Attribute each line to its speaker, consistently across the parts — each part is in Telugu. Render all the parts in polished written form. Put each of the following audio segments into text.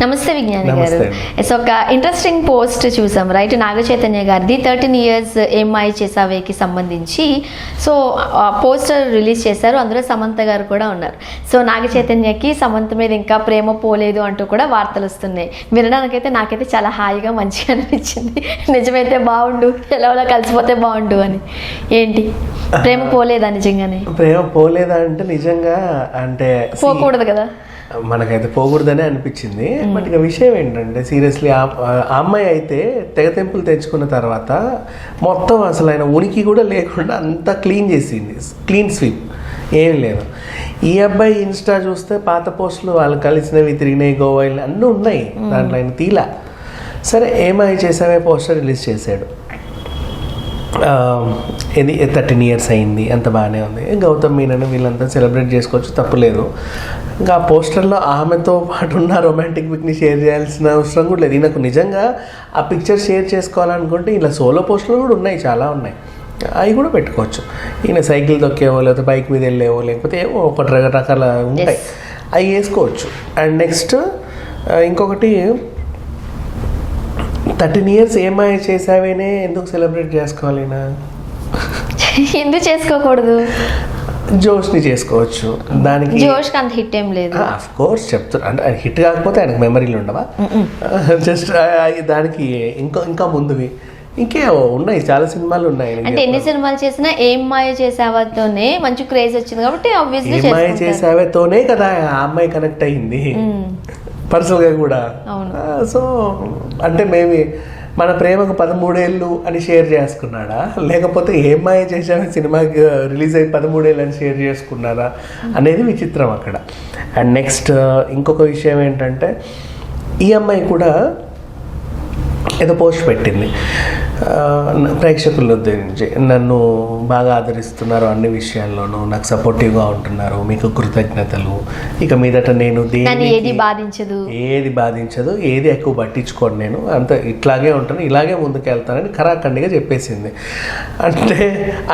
Speaker 1: నమస్తే విజ్ఞాని గారు. సో ఒక ఇంట్రెస్టింగ్ పోస్ట్ చూసాం రైట్, నాగ చైతన్య గారిది 13 years ఏమ్మాయి చేసావేకి సంబంధించి. సో పోస్టర్ రిలీజ్ చేశారు, అందులో సమంత గారు కూడా ఉన్నారు. సో నాగ చైతన్యకి సమంత మీద ఇంకా ప్రేమ పోలేదు అంటూ కూడా వార్తలు వస్తున్నాయి. వినడానికైతే నాకైతే చాలా హాయిగా మంచిగా అనిపించింది. నిజమైతే బాగుండు, ఎలా కలిసిపోతే బాగుండు అని. ఏంటి ప్రేమ పోలేదా? నిజంగానే
Speaker 2: ప్రేమ పోలేదా అంటే నిజంగా అంటే
Speaker 1: పోకూడదు కదా,
Speaker 2: మనకైతే పోకూడదనే అనిపించింది. బట్ ఇక విషయం ఏంటంటే సీరియస్లీ ఆ అమ్మాయి అయితే తెగతెంపులు తెచ్చుకున్న తర్వాత మొత్తం అసలు ఆయన ఉనికి కూడా లేకుండా అంతా క్లీన్ చేసింది, క్లీన్ స్వీప్, ఏం లేదు. ఈ అబ్బాయి ఇన్స్టా చూస్తే పాత పోస్టులు వాళ్ళు కలిసినవి, తిరిగినాయి, గోవా అన్నీ ఉన్నాయి దాంట్లో, ఆయన తీలా. సరే ఏమై చేసావే పోస్టర్ రిలీజ్ చేశాడు. ఇది 13 years అయింది, అంత బాగానే ఉంది. గౌతమ్ మీనన్ వీళ్ళంతా సెలబ్రేట్ చేసుకోవచ్చు, తప్పులేదు. ఇంకా ఆ పోస్టర్లో ఆమెతో పాటు ఉన్న రొమాంటిక్ పిక్ని షేర్ చేయాల్సిన అవసరం కూడా లేదు. ఈయనకు నిజంగా ఆ పిక్చర్ షేర్ చేసుకోవాలనుకుంటే ఇలా సోలో పోస్టర్లు కూడా ఉన్నాయి, చాలా ఉన్నాయి, అవి కూడా పెట్టుకోవచ్చు. ఈయన సైకిల్ తొక్కేవో, లేకపోతే బైక్ మీద వెళ్ళేవో, లేకపోతే ఏవో ఒక రకరకాల ఉంటాయి, అవి వేసుకోవచ్చు. అండ్ నెక్స్ట్ ఇంకొకటి 13 years ఏమై చేసావేనే ఎందుకు సెలబ్రేట్ చేసుకోవాలి?
Speaker 1: ఎందుకు చేసుకోకూడదు?
Speaker 2: జోష్ని చేసుకోవచ్చు. దానికి
Speaker 1: జోష్కి అంత హిట్ ఏం లేదు.
Speaker 2: ఆఫ్ కోర్స్ చెప్తారు, అంటే ఆయన హిట్ కాకపోతే ఆయనకు మెమరీలు ఉండవా? జస్ట్ దానికి ఇంకా ముందువి ఇంకే ఉన్నాయి, చాలా సినిమాలు ఉన్నాయి.
Speaker 1: అంటే ఎన్ని సినిమాలు చేసినా ఏం మాయ చేసావతోనే మంచి క్రేజ్ వచ్చింది కాబట్టి ఆబ్వియస్లీ
Speaker 2: ఏం మాయ చేసావతోనే కదా ఆ అమ్మాయి కనెక్ట్ అయ్యింది పర్సనల్గా కూడా. సో అంటే మేబీ మన ప్రేమకు 13 ఏళ్ళు అని షేర్ చేసుకున్నాడా, లేకపోతే ఏం మాయ చేసామని సినిమాకి రిలీజ్ అయ్యి 13 ఏళ్ళు అని షేర్ చేసుకున్నారా అనేది విచిత్రం అక్కడ. అండ్ నెక్స్ట్ ఇంకొక విషయం ఏంటంటే ఈ అమ్మాయి కూడా ఏదో పోస్ట్ పెట్టింది, ప్రేక్షకుల ఉద్దేశించి నన్ను బాగా ఆదరిస్తున్నారు, అన్ని విషయాల్లోనూ నాకు సపోర్టివ్గా ఉంటున్నారు, మీకు కృతజ్ఞతలు, ఇక మీదట నేను ఏది బాధించదు, ఏది ఎక్కువ పట్టించుకోండి, నేను అంత ఇట్లాగే ఉంటాను, ఇలాగే ముందుకు వెళ్తానని ఖరాఖండిగా చెప్పేసింది. అంటే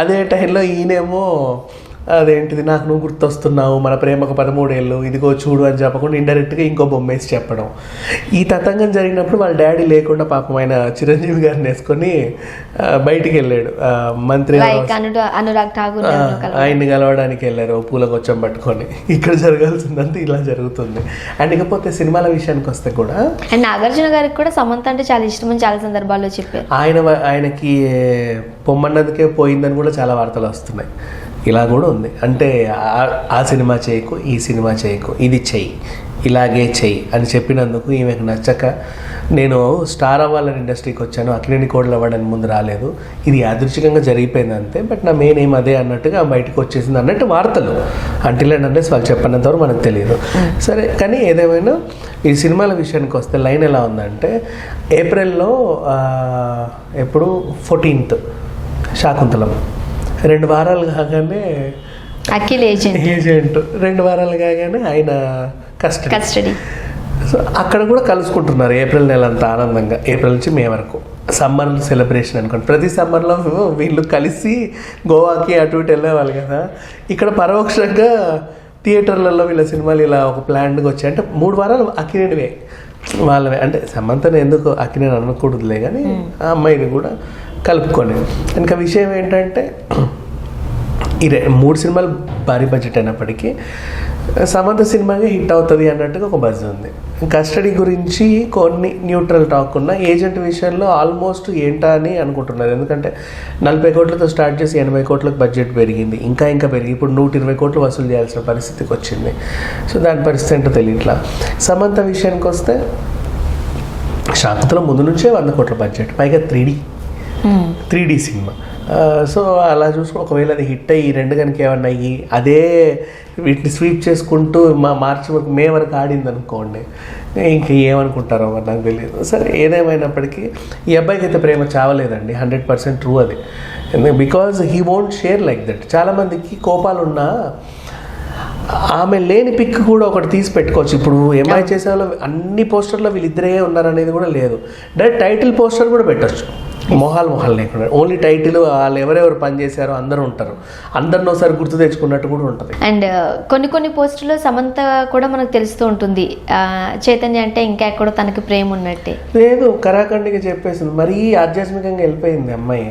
Speaker 2: అదే టైంలో ఈయనేమో అదేంటిది నాకు నువ్వు గుర్తొస్తున్నావు, మన ప్రేమకు 13 ఏళ్ళు, ఇదిగో చూడు అని చెప్పకుండా ఇండైరెక్ట్గా ఇంకో బొమ్మేసి చెప్పడం. ఈ తతంగం జరిగినప్పుడు వాళ్ళ డాడీ లేకుండా పాపం ఆయన చిరంజీవి గారిని వేసుకొని బయటికి వెళ్ళాడు, మంత్రి
Speaker 1: అనురాగ్ ఠాకూర్
Speaker 2: ఆయన్ని కలవడానికి వెళ్ళారు పూల గుచ్చం పట్టుకొని. ఇక్కడ జరగాల్సిందంతా ఇలా జరుగుతుంది. అండ్ ఇకపోతే సినిమాల విషయానికి వస్తే కూడా
Speaker 1: నాగార్జున గారికి కూడా సమంత అంటే చాలా ఇష్టం అని చాలా సందర్భాల్లో చెప్పారు.
Speaker 2: ఆయనకి పొమ్మన్నదికే పోయిందని కూడా చాలా వార్తలు వస్తున్నాయి. ఇలా కూడా ఉంది, అంటే ఆ సినిమా చేయకు, ఈ సినిమా చేయకు, ఇది చెయ్యి, ఇలాగే చెయ్యి అని చెప్పినందుకు ఈమెకు నచ్చక నేను స్టార్ అవ్వాలని ఇండస్ట్రీకి వచ్చాను, అక్కినేని కోడలు అవ్వడానికి ముందు రాలేదు, ఇది యాదృచ్ఛికంగా జరిగిపోయింది అంతే, బట్ నా మెయిన్ ఏం అదే అన్నట్టుగా బయటకు వచ్చేసింది అన్నట్టు వార్తలు. అంటిల్ అండ్ అన్లెస్ వాళ్ళు చెప్పినంతవరకు మనకు తెలియదు. సరే, కానీ ఏదేమైనా ఈ సినిమాల విషయానికి వస్తే లైన్ ఎలా ఉందంటే ఏప్రిల్లో ఎప్పుడు 14th శాకుంతలం, 2 వారాలు కాగానే
Speaker 1: అఖిల్ ఏజెంట్
Speaker 2: 2 వారాలు కాగానే ఆయన కస్టడీ. సో అక్కడ కూడా కలుసుకుంటున్నారు ఏప్రిల్ నెల అంతా ఆనందంగా, ఏప్రిల్ నుంచి మే వరకు సమ్మర్ సెలబ్రేషన్ అనుకోండి. ప్రతి సమ్మర్లో వీళ్ళు కలిసి గోవాకి అటు ఇటు వెళ్ళేవాళ్ళు కదా. ఇక్కడ పరోక్షంగా థియేటర్లలో వీళ్ళ సినిమాలు ఇలా ఒక ప్లాన్గా వచ్చాయి. అంటే 3 వారాలు అక్కినేనివే వాళ్ళవే, అంటే సమంతను ఎందుకు అక్కినేని అనకూడదులే కానీ ఆ అమ్మాయిని కూడా కలుపుకొని. ఇంకా విషయం ఏంటంటే ఈ 3 సినిమాలు భారీ బడ్జెట్ అయినప్పటికీ సమంత సినిమాగా హిట్ అవుతుంది అన్నట్టుగా ఒక బజ్ ఉంది. కస్టడీ గురించి కొన్ని న్యూట్రల్ టాక్ ఉన్న, ఏజెంట్ విషయంలో ఆల్మోస్ట్ ఏంటా అని అనుకుంటున్నారు. ఎందుకంటే 40 కోట్లతో స్టార్ట్ చేసి 80 కోట్లకు బడ్జెట్ పెరిగింది, ఇంకా పెరిగి ఇప్పుడు 120 కోట్లు వసూలు చేయాల్సిన పరిస్థితికి వచ్చింది. సో దాని పరిస్థితి ఏంటో తెలియట్లా. సమంత విషయానికి వస్తే శాంతలో ముందు నుంచే 100 కోట్ల బడ్జెట్, పైగా 3D సినిమా. సో అలా చూసుకుని ఒకవేళ అది హిట్ అయ్యి 2 కనుక ఏమన్నా అయ్యి అదే వీటిని స్వీప్ చేసుకుంటూ మార్చి వరకు మే వరకు ఆడింది అనుకోండి, ఇంకా ఏమనుకుంటారో మరి నాకు తెలియదు. సరే, ఏదేమైనప్పటికీ ఈ అబ్బాయికి అయితే ప్రేమ చావలేదండి, 100% ట్రూ అది. Because he won't share like that. చాలామందికి కోపాలున్నా ఆమె లేని పిక్ కూడా ఒకటి తీసి పెట్టుకోవచ్చు. ఇప్పుడు ఎంఐ చేసే వాళ్ళు అన్ని పోస్టర్లో వీళ్ళిద్దరే ఉన్నారనేది కూడా లేదు, డైరెక్ట్ టైటిల్ పోస్టర్ కూడా పెట్టచ్చు. మొహాలు లేకుండా ఓన్లీ టైటిల్ వాళ్ళు ఎవరెవరు పని చేశారో అందరూ ఉంటారు, అందరిని ఒకసారి గుర్తు తెచ్చుకున్నట్టు కూడా ఉంటుంది.
Speaker 1: అండ్ కొన్ని పోస్టుల్లో సమంత కూడా మనకు తెలుస్తూ ఉంటుంది, చైతన్య అంటే ఇంకా ఎక్కడో తనకి ప్రేమ ఉన్నట్టే.
Speaker 2: లేదు, కరాఖండిగా చెప్పేసింది, మరీ ఆధ్యాత్మికంగా వెళ్ళిపోయింది అమ్మాయి.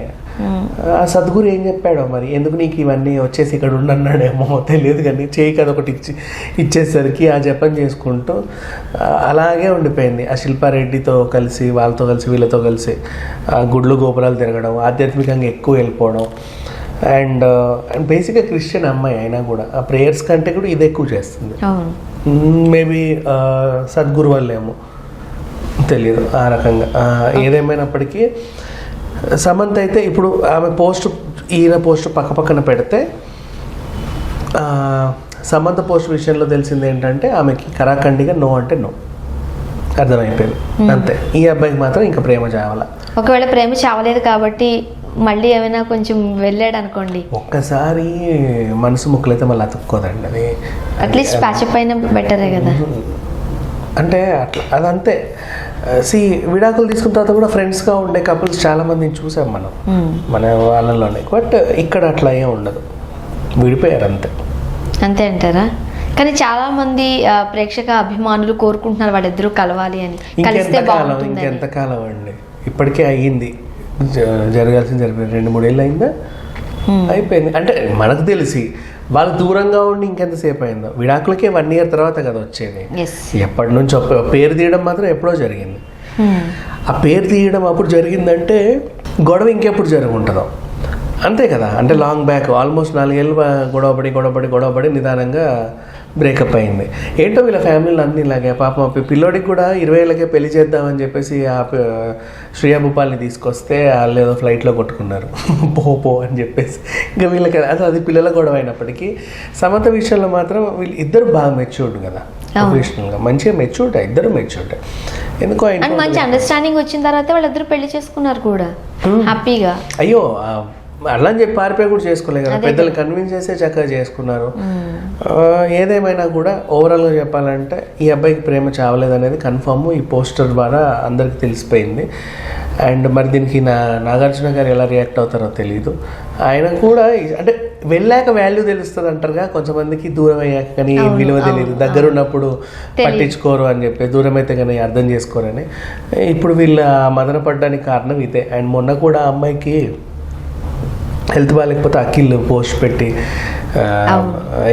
Speaker 2: ఆ సద్గురు ఏం చెప్పాడో మరి, ఎందుకు నీకు ఇవన్నీ వచ్చేసి ఇక్కడ ఉండన్నాడేమో తెలియదు, కానీ చేయి కదా ఒకటి ఇచ్చేసరికి ఆ జపం చేసుకుంటూ అలాగే ఉండిపోయింది. ఆ శిల్పారెడ్డితో కలిసి, వాళ్ళతో కలిసి, వీళ్ళతో కలిసి గుడ్లు గోపురాలు తిరగడం, ఆధ్యాత్మికంగా ఎక్కువ వెళ్ళిపోవడం. అండ్ బేసిక్గా క్రిస్టియన్ అమ్మాయి అయినా కూడా ఆ ప్రేయర్స్ కంటే కూడా ఇది ఎక్కువ చేస్తుంది. మేబీ సద్గురు వల్లేమో తెలియదు ఆ రకంగా. ఏదేమైనప్పటికీ సమంత అయితే ఇప్పుడు ఆమె ఈయన పోస్ట్ పక్కన పెడితే సమంత పోస్ట్ విషయంలో తెలిసింది ఏంటంటే ఆమెకి కరాఖండిగా నో అంటే నో అర్థమైపోయింది అంతే. ఈ అబ్బాయికి మాత్రం ఇంకా ప్రేమ చావాల.
Speaker 1: ఒకవేళ ప్రేమ చావలేదు కాబట్టి మళ్ళీ ఏమైనా కొంచెం వెళ్ళాడు అనుకోండి,
Speaker 2: ఒక్కసారి మనసు ముక్కలైతే మళ్ళీ అతుక్కోదండి. అది
Speaker 1: అట్లీస్ట్ ప్యాచప్ అయినా బెటరే కదా.
Speaker 2: అంటే అట్లా అదంతే. విడాకులు తీసుకున్న తర్వాత కూడా ఫ్రెండ్స్గా ఉండే కపుల్స్ చాలా మందిని చూసాం మనం మన వాళ్ళలోనే. బట్ ఇక్కడ అట్లా ఏం ఉండదు, విడిపోయారు అంతే
Speaker 1: అంటారా? కానీ చాలా మంది ప్రేక్షక అభిమానులు కోరుకుంటున్నారు వాళ్ళిద్దరూ కలవాలి అని.
Speaker 2: ఇంకెంతకాలం అండి, ఇప్పటికే అయ్యింది, జరగాల్సింది జరిగింది. 2-3 ఏళ్ళు అయిందా, అయిపోయింది. అంటే మనకు తెలిసి వాళ్ళు దూరంగా ఉండి ఇంకెంతసేపు అయిందో. విడాకులకే 1 year తర్వాత కదా వచ్చేది. ఎప్పటి నుంచో పేరు తీయడం మాత్రం ఎప్పుడో జరిగింది. ఆ పేరు తీయడం అప్పుడు జరిగిందంటే గొడవ ఇంకెప్పుడు జరుగుంటుందో అంతే కదా. అంటే లాంగ్ బ్యాక్ ఆల్మోస్ట్ 4 ఏళ్ళు గొడవపడి నిదానంగా బ్రేకప్ అయింది. ఏంటో వీళ్ళ ఫ్యామిలీలు అన్నీ ఇలాగే. పాపం పిల్లోడికి కూడా 20 ఏళ్ళకే పెళ్లి చేద్దామని చెప్పేసి ఆ శ్రియా భూపాల్ని తీసుకొస్తే వాళ్ళు ఏదో ఫ్లైట్లో కొట్టుకున్నారు పో అని చెప్పేసి. ఇంకా వీళ్ళకి అది పిల్లల గొడవ అయినప్పటికీ సమంత విషయంలో మాత్రం వీళ్ళు ఇద్దరు బాగా మెచ్యూర్డ్ కదా, ప్రొఫెషనల్గా మంచిగా మెచ్యూర్డ్, ఇద్దరు మెచ్యూర్డ్. ఎందుకో
Speaker 1: మంచి అండర్స్టాండింగ్ వచ్చిన తర్వాత వాళ్ళిద్దరు పెళ్లి చేసుకున్నారు కూడా హ్యాపీగా.
Speaker 2: అయ్యో అలా అని చెప్పి పారిపోయి కూడా చేసుకోలేదు కదా, పెద్దలు కన్విన్స్ చేసే చక్కగా చేసుకున్నారు. ఏదేమైనా కూడా ఓవరాల్గా చెప్పాలంటే ఈ అబ్బాయికి ప్రేమ చావలేదు అనేది కన్ఫర్మ్ ఈ పోస్టర్ ద్వారా అందరికి తెలిసిపోయింది. అండ్ మరి దీనికి నాగార్జున గారు ఎలా రియాక్ట్ అవుతారో తెలియదు. ఆయన కూడా అంటే వెళ్ళాక వాల్యూ తెలుస్తుంది అంటారుగా, కొంతమందికి దూరం అయ్యాక కానీ విలువ తెలియదు, దగ్గర ఉన్నప్పుడు పట్టించుకోరు అని చెప్పి, దూరం అయితే కానీ అర్థం చేసుకోరని. ఇప్పుడు వీళ్ళ మదన పడ్డానికి కారణం ఇదే. అండ్ మొన్న కూడా ఆ అమ్మాయికి హెల్త్ బాగాలేకపోతే అఖిల్ పోస్ట్ పెట్టి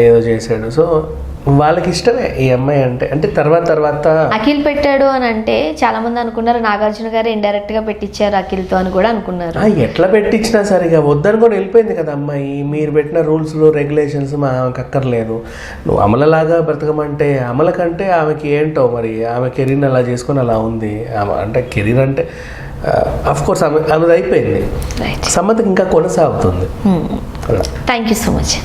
Speaker 2: ఏదో చేశాడు. సో వాళ్ళకి ఇష్టమే ఈ అమ్మాయి అంటే తర్వాత
Speaker 1: అఖిల్ పెట్టాడు అని అంటే చాలా మంది అనుకున్నారు నాగార్జున గారు ఇండైరెక్ట్ గా పెట్టించారు అఖిల్తో అని కూడా అనుకున్నారు.
Speaker 2: ఎట్లా పెట్టించినా సరిగా వద్దని కూడా వెళ్ళిపోయింది కదా అమ్మాయి. మీరు పెట్టిన రూల్స్ రెగ్యులేషన్స్ ఆమెకు అక్కర్లేదు. నువ్వు అమలలాగా బ్రతకమంటే అమల కంటే ఆమెకి ఏంటో మరి, ఆమె కెరీర్ని అలా చేసుకొని అలా ఉంది. అంటే కెరీర్ అంటే అఫ్ కోర్స్ ఆమెది అయిపోయింది, సమ్మతికి ఇంకా కొనసాగుతుంది.
Speaker 1: Thank you so much.